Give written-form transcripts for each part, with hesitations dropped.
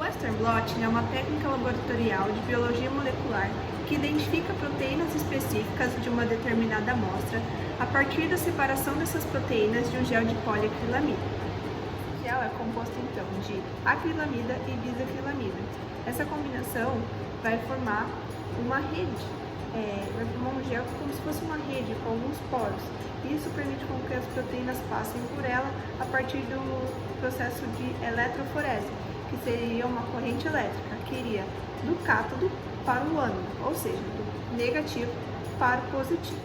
Western blotting é uma técnica laboratorial de biologia molecular que identifica proteínas específicas de uma determinada amostra a partir da separação dessas proteínas de um gel de poliacrilamida. O gel é composto então de acrilamida e bisacrilamida. Essa combinação vai formar uma rede, vai formar um gel como se fosse uma rede com alguns poros. Isso permite com que as proteínas passem por ela a partir do processo de eletroforese, que seria uma corrente elétrica que iria do cátodo para o ânodo, ou seja, do negativo para o positivo.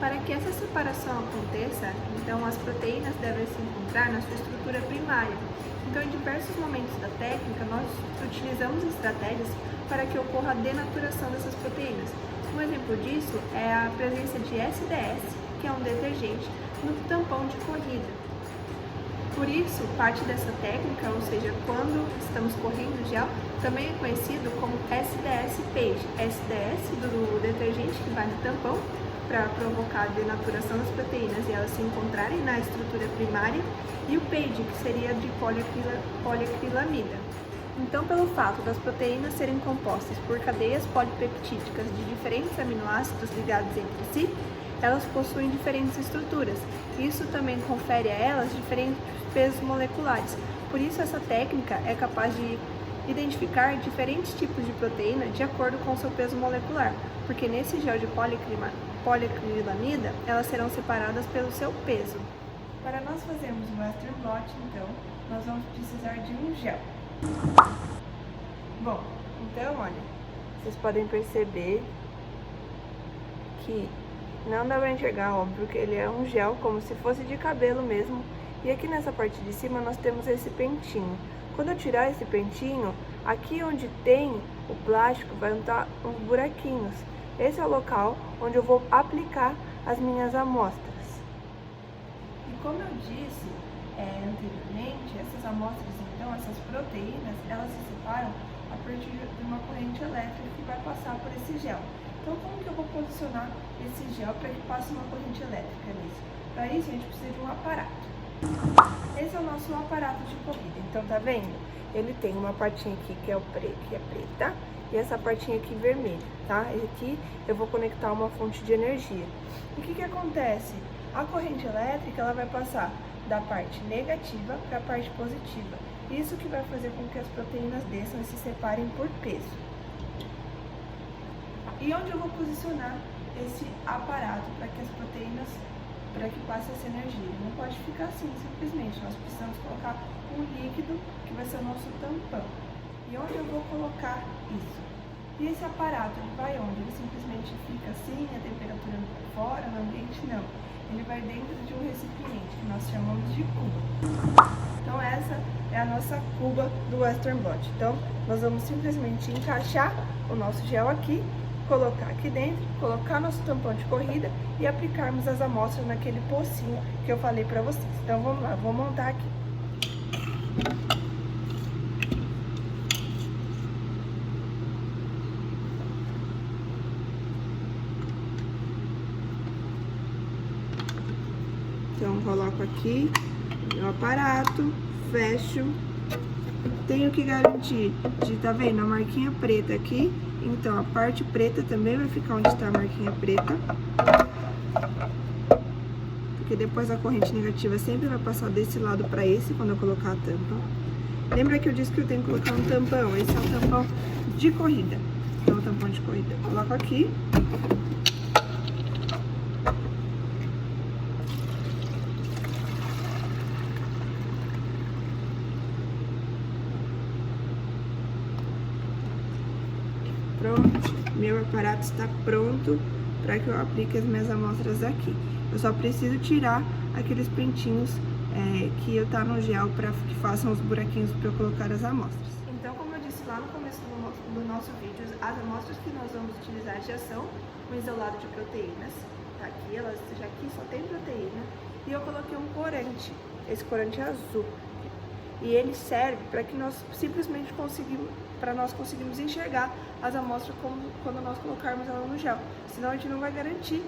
Para que essa separação aconteça, então as proteínas devem se encontrar na sua estrutura primária. Então, em diversos momentos da técnica, nós utilizamos estratégias para que ocorra a denaturação dessas proteínas. Um exemplo disso é a presença de SDS, que é um detergente, no tampão de corrida. Por isso, parte dessa técnica, ou seja, quando estamos correndo gel, também é conhecido como SDS Page. SDS do detergente que vai no tampão para provocar a denaturação das proteínas e elas se encontrarem na estrutura primária, e o Page, que seria de poliacrilamida. Então, pelo fato das proteínas serem compostas por cadeias polipeptídicas de diferentes aminoácidos ligados entre si, elas possuem diferentes estruturas. Isso também confere a elas diferentes pesos moleculares. Por isso, essa técnica é capaz de identificar diferentes tipos de proteína de acordo com o seu peso molecular, porque nesse gel de poliacrilamida, elas serão separadas pelo seu peso. Para nós fazermos o Western blot, então, nós vamos precisar de um gel. Bom, então, olha, vocês podem perceber que não dá pra enxergar, óbvio, que ele é um gel como se fosse de cabelo mesmo. E aqui nessa parte de cima nós temos esse pentinho. Quando eu tirar esse pentinho, aqui onde tem o plástico vai estar uns buraquinhos. Esse é o local onde eu vou aplicar as minhas amostras. E como eu disse anteriormente, essas amostras, então, essas proteínas, elas se separam a partir de uma corrente elétrica que vai passar por esse gel. Então, como que eu vou posicionar esse gel para que passe uma corrente elétrica nisso? Para isso, a gente precisa de um aparato. Esse é o nosso aparato de corrida. Então, tá vendo? Ele tem uma partinha aqui que é preta e essa partinha aqui vermelha, tá? E aqui eu vou conectar uma fonte de energia. E o que acontece? A corrente elétrica, ela vai passar da parte negativa para a parte positiva. Isso que vai fazer com que as proteínas desçam e se separem por peso. E onde eu vou posicionar esse aparato para que as proteínas, para que passe essa energia? Não pode ficar assim, simplesmente. Nós precisamos colocar um líquido que vai ser o nosso tampão. E onde eu vou colocar isso? E esse aparato, ele vai onde? Ele simplesmente fica assim, a temperatura fora, no ambiente? Não. Ele vai dentro de um recipiente, que nós chamamos de cuba. Então essa é a nossa cuba do Western blot. Então nós vamos simplesmente encaixar o nosso gel aqui, colocar aqui dentro, colocar nosso tampão de corrida e aplicarmos as amostras naquele pocinho que eu falei pra vocês. Então vamos lá, vou montar aqui. Então, coloco aqui o aparato, fecho. Tenho que garantir tá vendo a marquinha preta aqui? Então, a parte preta também vai ficar onde está a marquinha preta. Porque depois a corrente negativa sempre vai passar desse lado para esse, quando eu colocar a tampa. Lembra que eu disse que eu tenho que colocar um tampão? Esse é um tampão de corrida. Então, o tampão de corrida eu coloco aqui. Pronto, meu aparato está pronto para que eu aplique as minhas amostras aqui. Eu só preciso tirar aqueles pentinhos que eu tá no gel para que façam os buraquinhos para eu colocar as amostras. Então, como eu disse lá no começo do nosso vídeo, as amostras que nós vamos utilizar já são um isolado de proteínas. Tá aqui, aqui só tem proteína. E eu coloquei um corante, esse corante azul. E ele serve para que nós simplesmente conseguimos enxergar as amostras quando nós colocarmos ela no gel. Senão a gente não vai garantir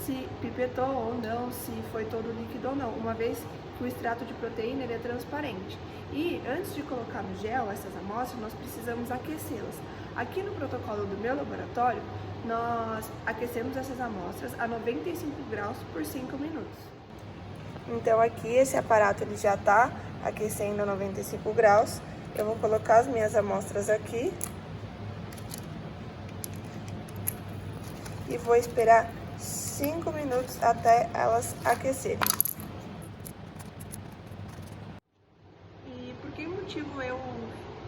se pipetou ou não, se foi todo líquido ou não, uma vez que o extrato de proteína ele é transparente. E antes de colocar no gel essas amostras, nós precisamos aquecê-las. Aqui no protocolo do meu laboratório, nós aquecemos essas amostras a 95 graus por 5 minutos. Então aqui esse aparato ele já está aquecendo a 95 graus. Eu vou colocar as minhas amostras aqui e vou esperar 5 minutos até elas aquecerem. E por que motivo eu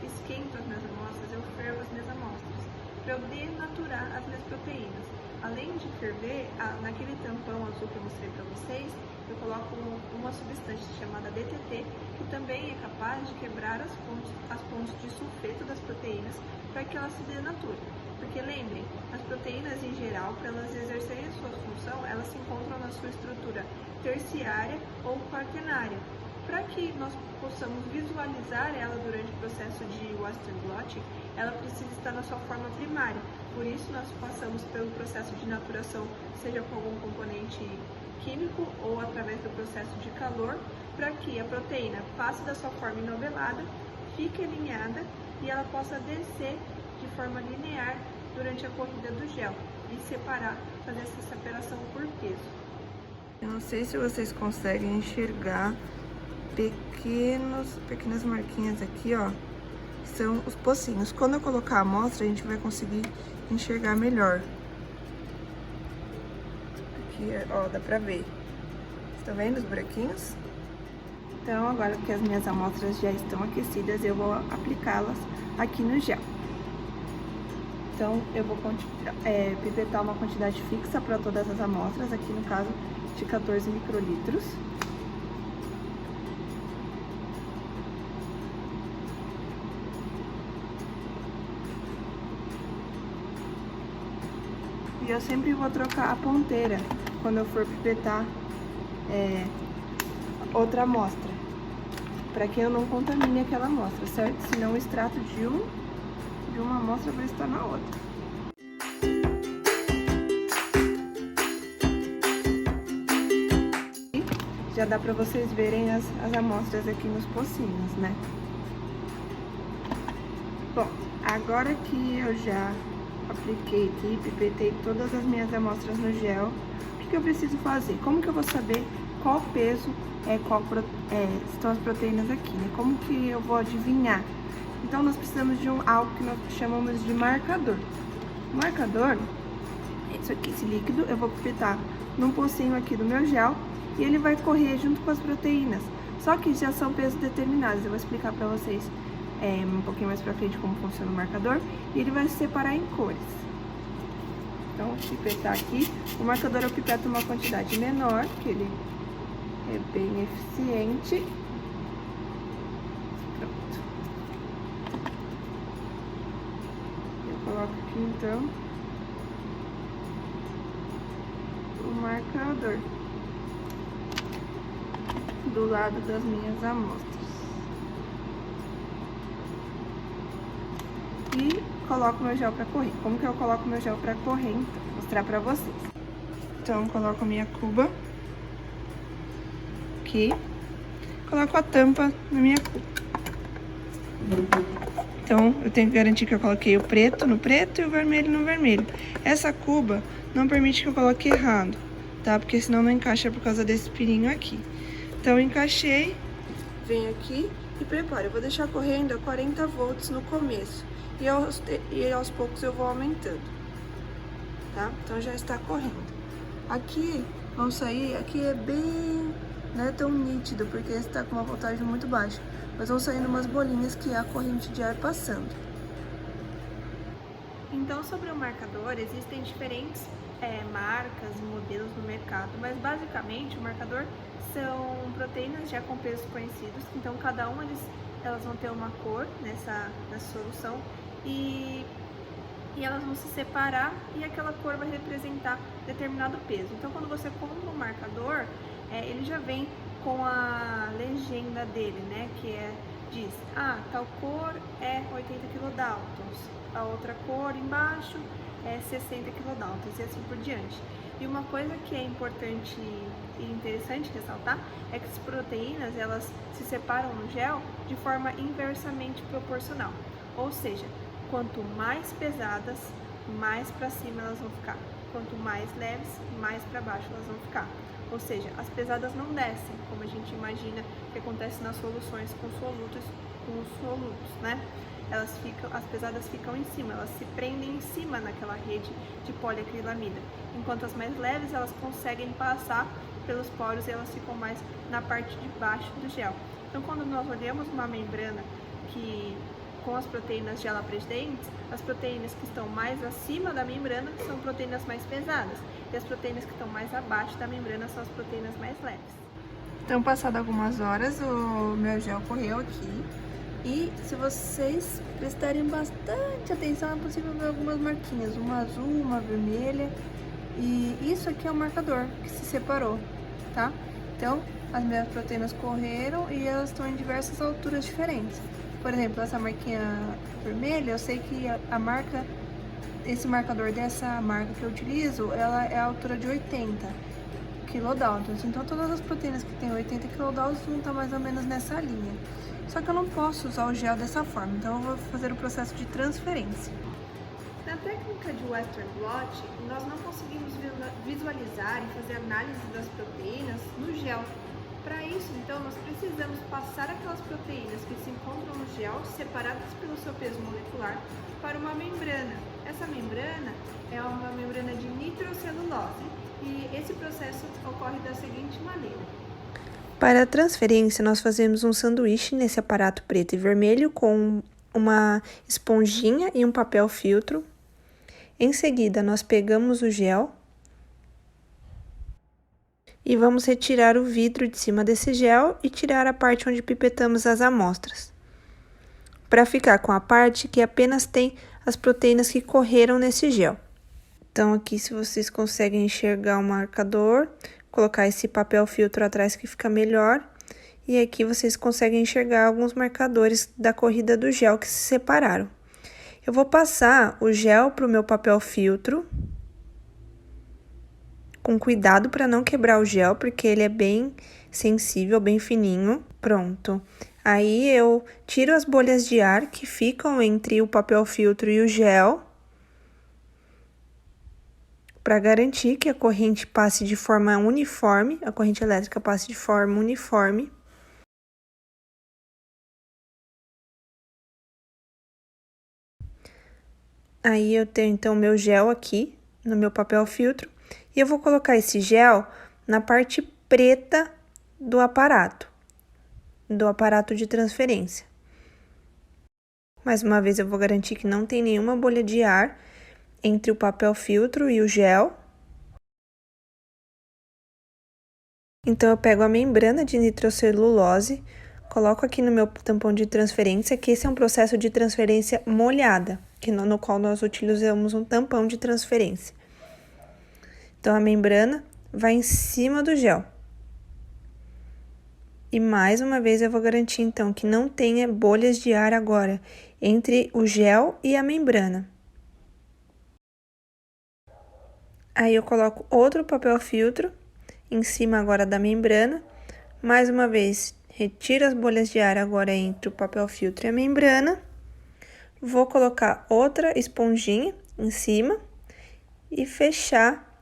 esquento as minhas amostras, eu fervo as minhas amostras? Para eu denaturar as minhas proteínas. Além de ferver, naquele tampão azul que eu mostrei para vocês, eu coloco uma substância chamada DTT, que também é capaz de quebrar as pontes de sulfeto das proteínas para que elas se denaturem. Porque lembrem, as proteínas em geral, para elas exercerem a sua função, elas se encontram na sua estrutura terciária ou quaternária. Para que nós possamos visualizar ela durante o processo de Western blot, ela precisa estar na sua forma primária. Por isso, nós passamos pelo processo de naturação, seja com algum componente químico ou através do processo de calor, para que a proteína passe da sua forma inovelada, fique alinhada e ela possa descer de forma linear durante a corrida do gel e separar, fazer essa separação por peso. Eu não sei se vocês conseguem enxergar pequenas marquinhas aqui, ó, são os pocinhos. Quando eu colocar a amostra, a gente vai conseguir enxergar melhor. Aqui, ó, dá pra ver. Estão vendo os buraquinhos? Então, agora que as minhas amostras já estão aquecidas, eu vou aplicá-las aqui no gel. Então, eu vou pipetar uma quantidade fixa para todas as amostras, aqui no caso de 14 microlitros. E eu sempre vou trocar a ponteira quando eu for pipetar outra amostra, para que eu não contamine aquela amostra, certo? Senão o extrato de uma amostra vai estar na outra. Já dá para vocês verem as amostras aqui nos pocinhos, né? Bom, agora que eu já apliquei aqui, pipetei todas as minhas amostras no gel, o que eu preciso fazer? Como que eu vou saber qual peso estão as proteínas aqui, né? Como que eu vou adivinhar? Então, nós precisamos de algo que nós chamamos de marcador. O marcador, isso aqui, esse líquido, eu vou pipetar num pocinho aqui do meu gel e ele vai correr junto com as proteínas. Só que já são pesos determinados, eu vou explicar pra vocês um pouquinho mais pra frente como funciona o marcador, e ele vai se separar em cores. Então, vou pipetar aqui. O marcador eu pipeto uma quantidade menor, que ele é bem eficiente. Pronto. Eu coloco aqui, então, o marcador do lado das minhas amostras. E coloco meu gel para correr. Como que eu coloco meu gel para correr? Então, vou mostrar para vocês. Então, coloco a minha cuba aqui. Coloco a tampa na minha cuba. Então, eu tenho que garantir que eu coloquei o preto no preto e o vermelho no vermelho. Essa cuba não permite que eu coloque errado, tá? Porque senão não encaixa por causa desse pirinho aqui. Então, eu encaixei, venho aqui e preparo. Eu vou deixar correndo a 40 volts no começo. E aos poucos eu vou aumentando, tá? Então já está correndo. Aqui, vão sair, aqui é bem, não é tão nítido, porque está com uma voltagem muito baixa. Mas vão saindo umas bolinhas que é a corrente de ar passando. Então, sobre o marcador, existem diferentes marcas e modelos no mercado, mas basicamente o marcador são proteínas já com pesos conhecidos. Então, cada uma elas vão ter uma cor nessa solução. E elas vão se separar e aquela cor vai representar determinado peso. Então, quando você compra um marcador, ele já vem com a legenda dele, né? Que diz, tal cor é 80 kDa, a outra cor embaixo é 60 kDa e assim por diante. E uma coisa que é importante e interessante ressaltar é que as proteínas elas se separam no gel de forma inversamente proporcional, ou seja, quanto mais pesadas, mais para cima elas vão ficar, quanto mais leves, mais para baixo elas vão ficar. Ou seja, as pesadas não descem, como a gente imagina que acontece nas soluções com os solutos, né? As pesadas ficam em cima, elas se prendem em cima naquela rede de poliacrilamida, enquanto as mais leves elas conseguem passar pelos poros e elas ficam mais na parte de baixo do gel. Então, quando nós olhamos uma membrana com as proteínas gela presentes, as proteínas que estão mais acima da membrana são proteínas mais pesadas, e as proteínas que estão mais abaixo da membrana são as proteínas mais leves. Então, passado algumas horas, o meu gel correu aqui. E se vocês prestarem bastante atenção, é possível ver algumas marquinhas, uma azul, uma vermelha. E isso aqui é o marcador que se separou, tá? Então, as minhas proteínas correram e elas estão em diversas alturas diferentes. Por exemplo, essa marquinha vermelha, eu sei que esse marcador dessa marca que eu utilizo, ela é a altura de 80 kilodaltons. Então, todas as proteínas que têm 80 kilodaltons vão estar mais ou menos nessa linha. Só que eu não posso usar o gel dessa forma, então eu vou fazer o processo de transferência. Na técnica de Western blot, nós não conseguimos visualizar e fazer análise das proteínas no gel. Para isso, então, nós precisamos passar aquelas proteínas que se encontram no gel, separadas pelo seu peso molecular, para uma membrana. Essa membrana é uma membrana de nitrocelulose e esse processo ocorre da seguinte maneira. Para a transferência, nós fazemos um sanduíche nesse aparato preto e vermelho com uma esponjinha e um papel filtro. Em seguida, nós pegamos o gel e vamos retirar o vidro de cima desse gel e tirar a parte onde pipetamos as amostras, para ficar com a parte que apenas tem as proteínas que correram nesse gel. Então, aqui, se vocês conseguem enxergar o marcador, colocar esse papel filtro atrás que fica melhor. E aqui vocês conseguem enxergar alguns marcadores da corrida do gel que se separaram. Eu vou passar o gel para o meu papel filtro, com cuidado para não quebrar o gel, porque ele é bem sensível, bem fininho. Pronto. Aí eu tiro as bolhas de ar que ficam entre o papel filtro e o gel, para garantir que a corrente passe de forma uniforme, a corrente elétrica passe de forma uniforme. Aí eu tenho então meu gel aqui no meu papel filtro e eu vou colocar esse gel na parte preta do aparato de transferência. Mais uma vez eu vou garantir que não tem nenhuma bolha de ar entre o papel filtro e o gel. Então, eu pego a membrana de nitrocelulose, coloco aqui no meu tampão de transferência, que esse é um processo de transferência molhada, no qual nós utilizamos um tampão de transferência. Então, a membrana vai em cima do gel. E mais uma vez eu vou garantir, então, que não tenha bolhas de ar agora entre o gel e a membrana. Aí eu coloco outro papel filtro em cima agora da membrana. Mais uma vez, retiro as bolhas de ar agora entre o papel filtro e a membrana. Vou colocar outra esponjinha em cima e fechar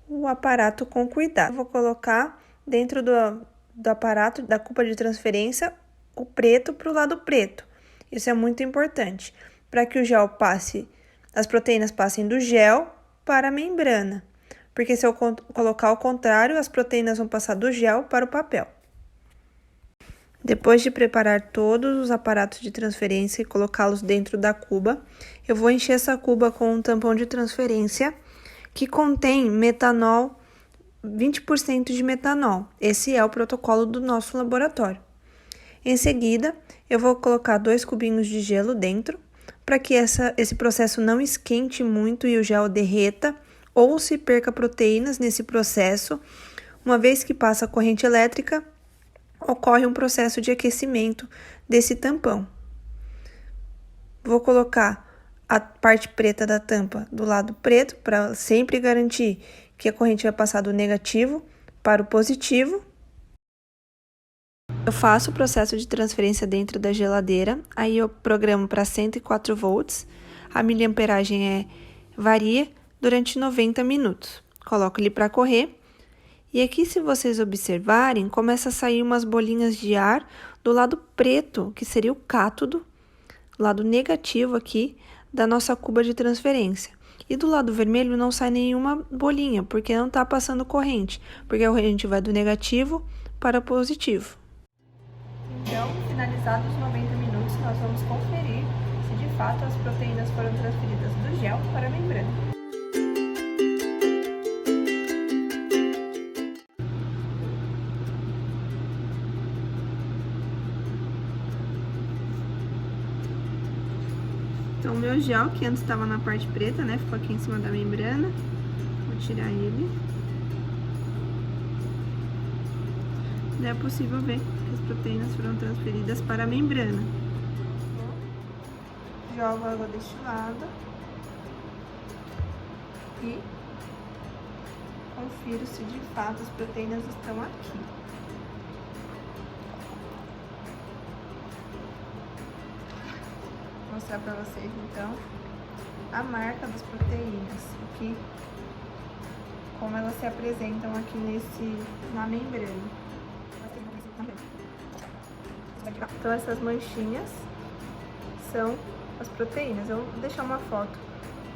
o aparato com cuidado. Vou colocar dentro do aparato da cuba de transferência o preto para o lado preto. Isso é muito importante, para que o gel passe, as proteínas passem do gel para a membrana, porque se eu colocar ao contrário, as proteínas vão passar do gel para o papel. Depois de preparar todos os aparatos de transferência e colocá-los dentro da cuba, eu vou encher essa cuba com um tampão de transferência que contém metanol, 20% de metanol. Esse é o protocolo do nosso laboratório. Em seguida, eu vou colocar 2 cubinhos de gelo dentro, para que esse processo não esquente muito e o gel derreta ou se perca proteínas nesse processo. Uma vez que passa a corrente elétrica, ocorre um processo de aquecimento desse tampão. Vou colocar a parte preta da tampa do lado preto, para sempre garantir que a corrente vai passar do negativo para o positivo. Eu faço o processo de transferência dentro da geladeira, aí eu programo para 104 volts, a miliamperagem varia durante 90 minutos. Coloco ele para correr, e aqui, se vocês observarem, começa a sair umas bolinhas de ar do lado preto, que seria o cátodo, lado negativo aqui da nossa cuba de transferência. E do lado vermelho não sai nenhuma bolinha, porque não está passando corrente, porque a corrente vai do negativo para o positivo. Então, finalizados os 90 minutos, nós vamos conferir se de fato as proteínas foram transferidas do gel para a membrana. Então, o meu gel, que antes estava na parte preta, né, ficou aqui em cima da membrana. Vou tirar ele. É possível ver que as proteínas foram transferidas para a membrana. Jogo água destilada e confiro se de fato as proteínas estão aqui. Vou mostrar para vocês então a marca das proteínas, aqui, como elas se apresentam aqui na membrana. Então, essas manchinhas são as proteínas. Eu vou deixar uma foto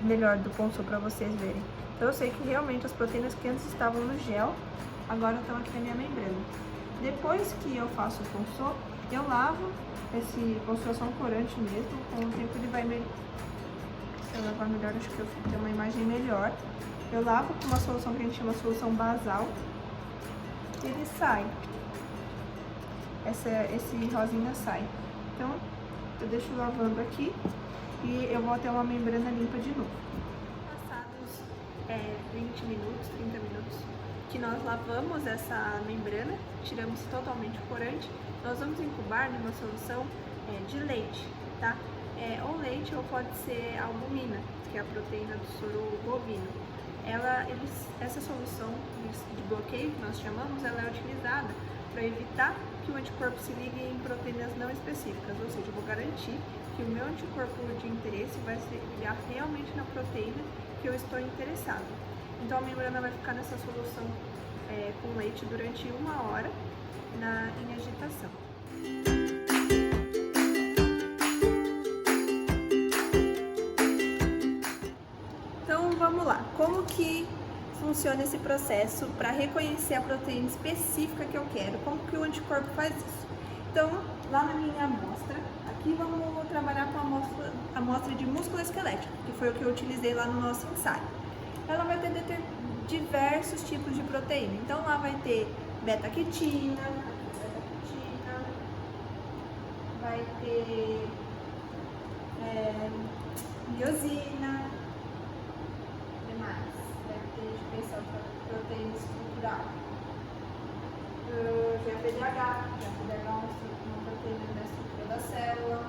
melhor do Ponsô para vocês verem. Então, eu sei que realmente as proteínas que antes estavam no gel, agora estão aqui na minha membrana. Depois que eu faço o Ponsô, eu lavo esse Ponsô, é só um corante mesmo. Com o tempo ele vai melhor. Se eu lavar melhor, acho que eu fico ter uma imagem melhor. Eu lavo com uma solução que a gente chama solução basal. E ele sai. Esse rosinha sai. Então, eu deixo lavando aqui e eu vou ter uma membrana limpa de novo. Passados 20 minutos, 30 minutos, que nós lavamos essa membrana, tiramos totalmente o corante, nós vamos incubar numa solução de leite, tá? Ou leite ou pode ser albumina, que é a proteína do soro bovino. Essa solução de bloqueio, que nós chamamos, ela é utilizada para evitar que o anticorpo se ligue em proteínas não específicas, ou seja, eu vou garantir que o meu anticorpo de interesse vai se ligar realmente na proteína que eu estou interessado. Então, a membrana vai ficar nessa solução com leite durante 1 hora em agitação. Então, vamos lá. Como que funciona esse processo para reconhecer a proteína específica que eu quero? Como que o anticorpo faz isso? Então, lá na minha amostra, aqui vamos trabalhar com a amostra de músculo esquelético, que foi o que eu utilizei lá no nosso ensaio. Ela vai ter diversos tipos de proteína. Então, lá vai ter beta-quitina, vai ter miosina, demais. Essa proteína estrutural. GPDH é uma proteína da estrutura da célula.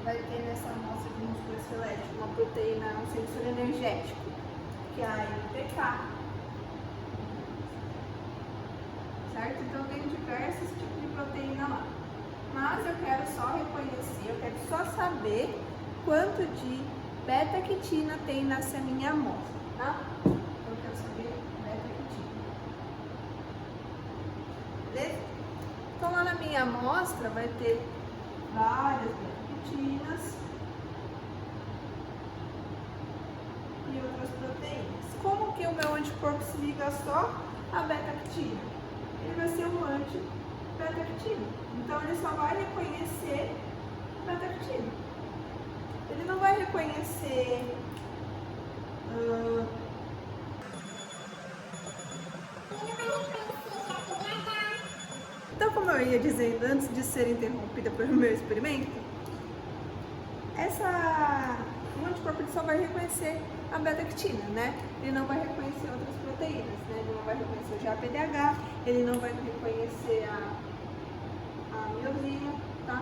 Vai ter nessa amostra de músculo esquelético uma proteína, um sensor energético, que é a NPK. Certo? Então tem diversos tipos de proteína lá. Mas eu quero só reconhecer, eu quero só saber quanto de beta-quitina tem nessa minha amostra. Tá? Eu quero saber beta-quitina. Beleza? Então, lá na minha amostra vai ter várias beta-quitinas e outras proteínas. Como que o meu anticorpo se liga só à beta-quitina? Ele vai ser um anti-beta-quitina. Então, ele só vai reconhecer beta-quitina. Ele não vai reconhecer Então, como eu ia dizendo antes de ser interrompida pelo meu experimento, o anticorpo só vai reconhecer a beta-quitina, né? Ele não vai reconhecer outras proteínas, né? Ele não vai reconhecer o GAPDH, ele não vai reconhecer a miosina, tá?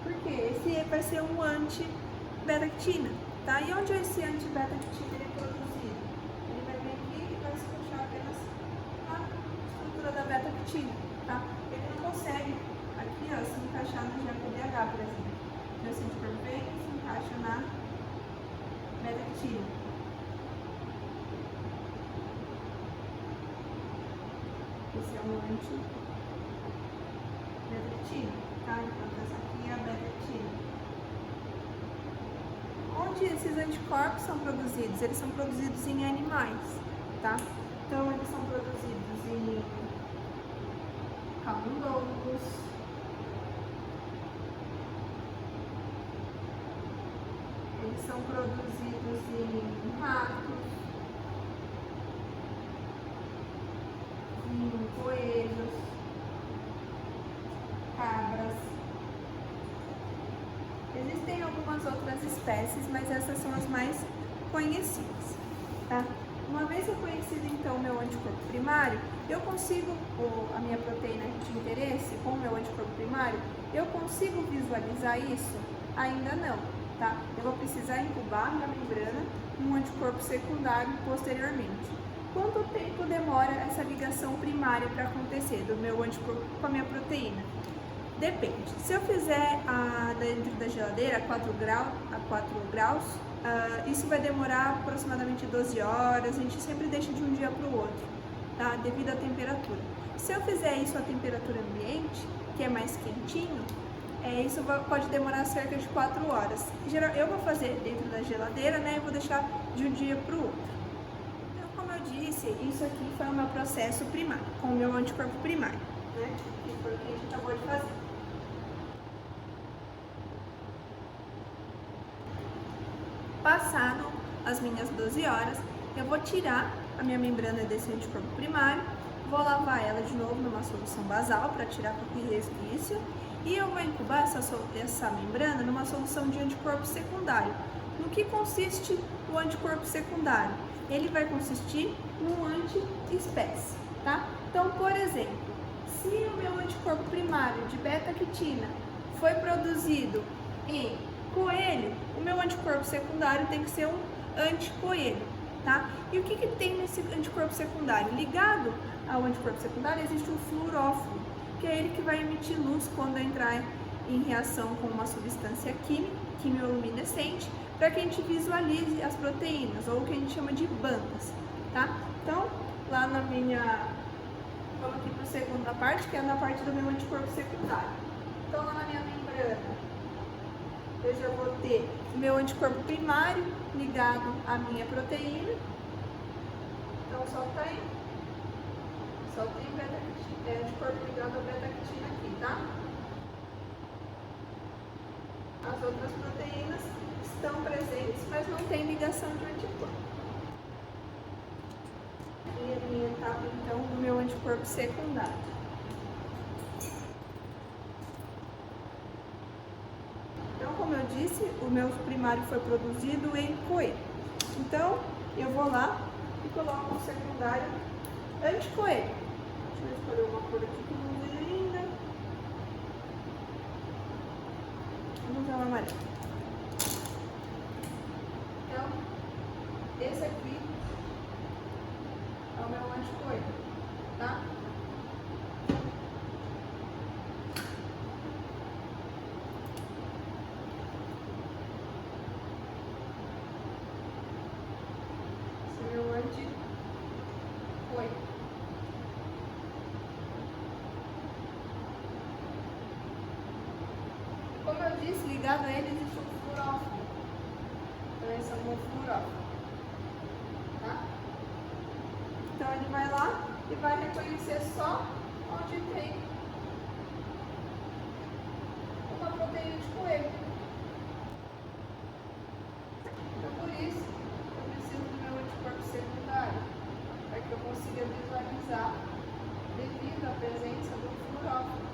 Porque esse vai ser um anti-beta-quitina, tá? E onde esse anti-beta-quitina é produzido? Ele vai vir beta-actina, tá? Ele não consegue, aqui ó, se encaixar no GAPDH, por exemplo. Então esse anticorpo vem e se encaixa na beta-actina. Esse é um anti-beta-actina, tá? Então essa aqui é a beta-actina. Onde esses anticorpos são produzidos? Eles são produzidos em animais, tá? Então eles são produzidos em camundongos, eles são produzidos em ratos, em coelhos, cabras. Existem algumas outras espécies, mas essas são as mais conhecidas, tá? Uma vez reconhecido então o meu anticorpo primário, eu consigo, a minha proteína de interesse com o meu anticorpo primário, eu consigo visualizar isso? Ainda não, tá? Eu vou precisar incubar na membrana um anticorpo secundário posteriormente. Quanto tempo demora essa ligação primária para acontecer do meu anticorpo com a minha proteína? Depende. Se eu fizer dentro da geladeira a 4 graus, isso vai demorar aproximadamente 12 horas, a gente sempre deixa de um dia para o outro, tá? Devido à temperatura. Se eu fizer isso à temperatura ambiente, que é mais quentinho, isso pode demorar cerca de 4 horas. Eu vou fazer dentro da geladeira, né? E vou deixar de um dia para o outro. Então, como eu disse, isso aqui foi o meu processo primário, com o meu anticorpo primário, né? Que foi o que a gente acabou de fazer. Passado as minhas 12 horas, eu vou tirar a minha membrana desse anticorpo primário, vou lavar ela de novo numa solução basal para tirar qualquer resquício e eu vou incubar essa membrana numa solução de anticorpo secundário. No que consiste o anticorpo secundário? Ele vai consistir num anti-espécie, tá? Então, por exemplo, se o meu anticorpo primário de beta-quitina foi produzido em coelho, o meu anticorpo secundário tem que ser um anticoelho, tá? E o que tem nesse anticorpo secundário? Ligado ao anticorpo secundário existe um fluoróforo, que é ele que vai emitir luz quando entrar em reação com uma substância quimioluminescente, para que a gente visualize as proteínas, ou o que a gente chama de bandas, tá? Então, lá na minha... Vamos aqui para a segunda parte, que é na parte do meu anticorpo secundário. Então, lá na minha membrana, eu já vou ter o meu anticorpo primário ligado à minha proteína. Então, só tem anticorpo ligado à beta-quitina aqui, tá? As outras proteínas estão presentes, mas não tem ligação de anticorpo. E a minha etapa, então, do meu anticorpo secundário. Como eu disse, o meu primário foi produzido em coelho. Então, eu vou lá e coloco o secundário anticoelho. Deixa eu escolher uma cor aqui que não vejo ainda. Vamos usar o amarelo. Então, esse aqui é o meu anticoelho, tá? Como eu disse, ligado a ele existe um fluoróforo. Então esse é o meu fluoróforo, tá? Então ele vai lá e vai reconhecer só onde tem uma proteína de coelho. Então por isso eu preciso do meu anticorpo secundário, para que eu consiga visualizar devido à presença do fluoróforo.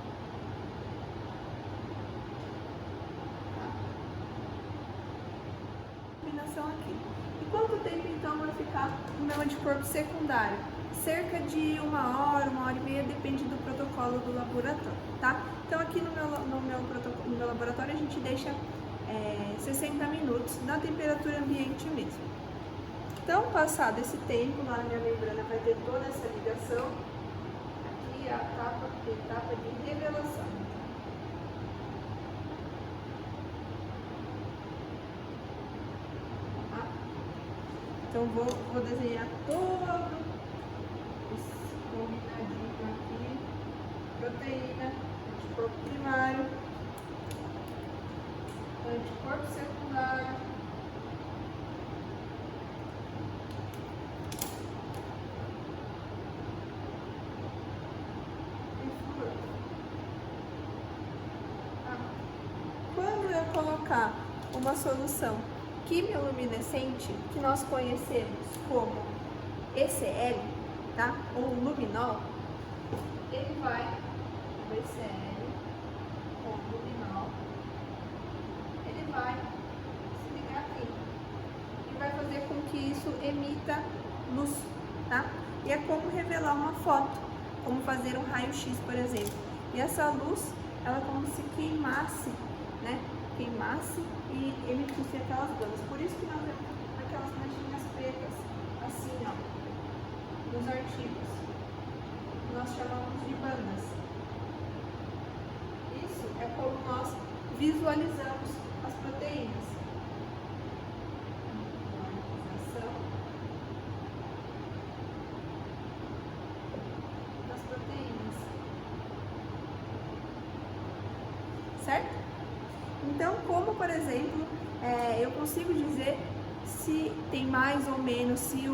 Aqui. E quanto tempo então vai ficar o meu anticorpo secundário? Cerca de 1 hora, 1h30, depende do protocolo do laboratório, tá? Então aqui no meu laboratório a gente deixa 60 minutos na temperatura ambiente mesmo. Então, passado esse tempo, lá na minha membrana vai ter toda essa ligação. Aqui, é a etapa de revelação. Tá? Então vou desenhar todo esse combinadinho aqui. Proteína, anticorpo primário, anticorpo secundário, quando eu colocar uma solução quimioluminescente, que nós conhecemos como ECL, tá? Ou luminol, ele vai, o ECL, ou luminol, ele vai se ligar aqui e vai fazer com que isso emita luz, tá? E é como revelar uma foto, como fazer um raio-x, por exemplo. E essa luz, ela é como se queimasse, né? Queimasse e emitisse aquelas bandas. Por isso que nós vemos aquelas manchinhas pretas, assim, ó, nos artigos. Nós chamamos de bandas. Isso é como nós visualizamos as proteínas. Visualização das proteínas. Certo? Então, como por exemplo, eu consigo dizer se tem mais ou menos, se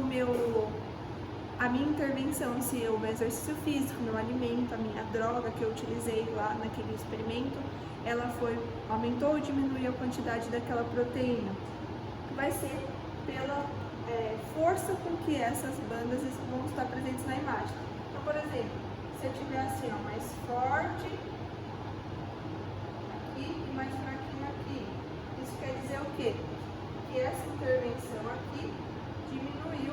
a minha intervenção, se o meu exercício físico, meu alimento, a minha droga que eu utilizei lá naquele experimento, ela aumentou ou diminuiu a quantidade daquela proteína. Vai ser pela força com que essas bandas vão estar presentes na imagem. Então, por exemplo, se eu tiver assim, ó, mais forte aqui e mais fraquinho aqui, isso quer dizer o quê? Que essa intervenção aqui diminuiu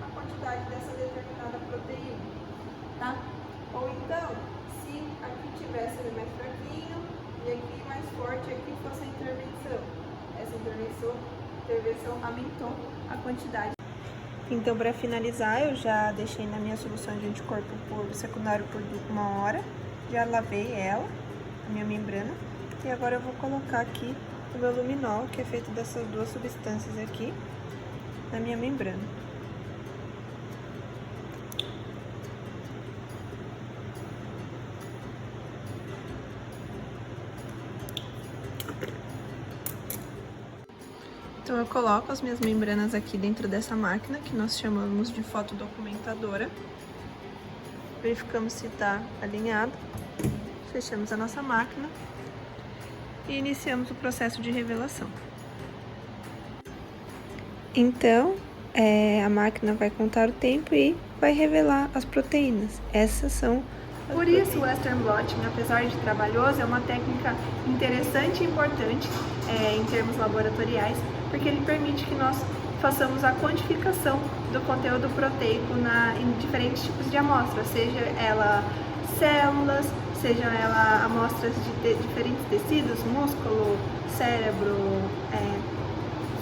a quantidade dessa determinada proteína, tá? Ou então, se aqui tivesse mais fraquinho e aqui mais forte, aqui fosse a intervenção. Essa intervenção aumentou a quantidade. Então, para finalizar, eu já deixei na minha solução de anticorpo secundário por 1 hora, já lavei ela, a minha membrana, e agora eu vou colocar aqui o meu luminol, que é feito dessas duas substâncias aqui, na minha membrana. Então eu coloco as minhas membranas aqui dentro dessa máquina, que nós chamamos de fotodocumentadora. Verificamos se está alinhado, fechamos a nossa máquina e iniciamos o processo de revelação. Então, a máquina vai contar o tempo e vai revelar as proteínas. Essas são as Por isso, o Western blotting, apesar de trabalhoso, é uma técnica interessante e importante em termos laboratoriais, porque ele permite que nós façamos a quantificação do conteúdo proteico em diferentes tipos de amostras, seja ela células, sejam ela amostras de diferentes tecidos, músculo, cérebro,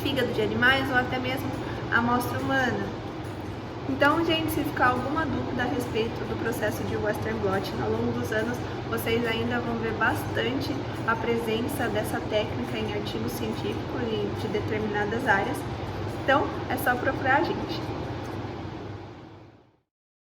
fígado de animais ou até mesmo amostra humana. Então, gente, se ficar alguma dúvida a respeito do processo de Western blotting ao longo dos anos, vocês ainda vão ver bastante a presença dessa técnica em artigos científicos e de determinadas áreas. Então, é só procurar a gente.